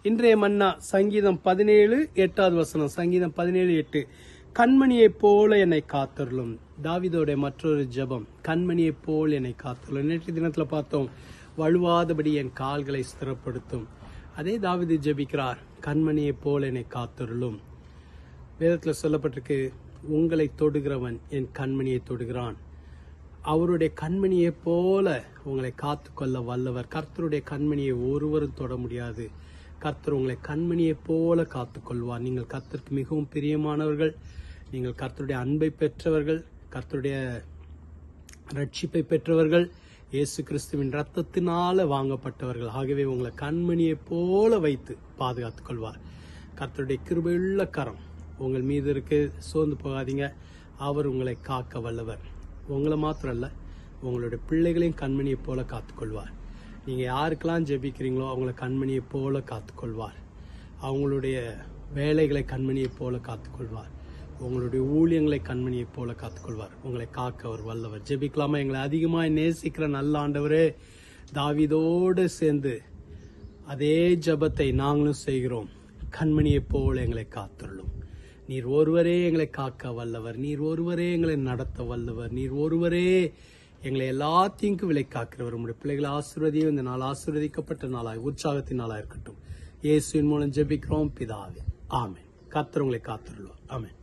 இன்றைய மன்னா சங்கீதம் 17:8 சங்கீதம் 17:8. கண்மணியைப் போல என்னை காத்தருளும். தாவீதோட மற்றொரு ஜெபம், கண்மணியைப் போல் என்னை காத்தருளும். நேற்று தினத்துல பார்த்தோம், வழுவாதபடி என் கால்களை ஸ்திரப்படுத்தும். அதே தாவீது ஜெபிக்கிறார், கண்மணியைப் போல் என்னை காத்தருளும். வேதத்துல சொல்லப்பட்டிருக்கு, உங்களை தொடுகிறவன் என் கண்மணியை தொடுகிறான். அவருடைய கண்மணியை போல உங்களை காத்துக்கொள்ள வல்லவர். கர்த்தருடைய கண்மணியை ஒருவரும் தொட முடியாது. கர்த்தர் உங்களை கண்மணியை போல காத்துக்கொள்வார். நீங்கள் கர்த்தருக்கு மிகவும் பிரியமானவர்கள். நீங்கள் கர்த்தருடைய அன்பை பெற்றவர்கள், கர்த்தருடைய ரட்சிப்பை பெற்றவர்கள், இயேசு கிறிஸ்துவின் ரத்தத்தினால வாங்கப்பட்டவர்கள். ஆகவே உங்களை கண்மணியை போல வைத்து பாதுகாத்துக் கொள்வார். கர்த்தருடைய கிருபையுள்ள கரம் உங்கள் மீது இருக்கு. சோர்ந்து போகாதீங்க. அவர் உங்களை காக்க வல்லவர். உங்களை மாத்திரம் அல்ல, உங்களுடைய பிள்ளைகளையும் கண்மணியை போல காத்துக்கொள்வார். நீங்க யாருக்கெல்லாம் ஜெபிக்கிறீங்களோ அவங்கள கண்மணியை போல காத்துக்கொள்வார். அவங்களுடைய வேலைகளை கண்மணியை போல காத்துக்கொள்வார். உங்களுடைய ஊழியங்களை கண்மணியை போல காத்துக்கொள்வார். உங்களை காக்க அவர் வல்லவர். ஜெபிக்கலாமா? எங்களை அதிகமாக நேசிக்கிற நல்ல ஆண்டவரே, தாவீதோடு சேர்ந்து அதே ஜெபத்தை நாங்களும் செய்கிறோம். கண்மணியை போல எங்களை காத்துள்ளோம். நீர் ஒருவரே எங்களை காக்க வல்லவர். நீர் ஒருவரே எங்களை நடத்த வல்லவர். நீர் ஒருவரே எங்களை எல்லாத்தையும் விலை காக்கிறவர். உங்களுடைய பிள்ளைகளை ஆசீர்வதியும். இந்த நாள் ஆசீர்வதிக்கப்பட்ட நாளாய், உற்சாகத்தின் நாளாக இருக்கட்டும். இயேசுவின் மூலம் ஜெபிக்கிறோம் பிதாவே, ஆமென். கர்த்தர் உங்களை காத்துள்ளார். ஆமென்.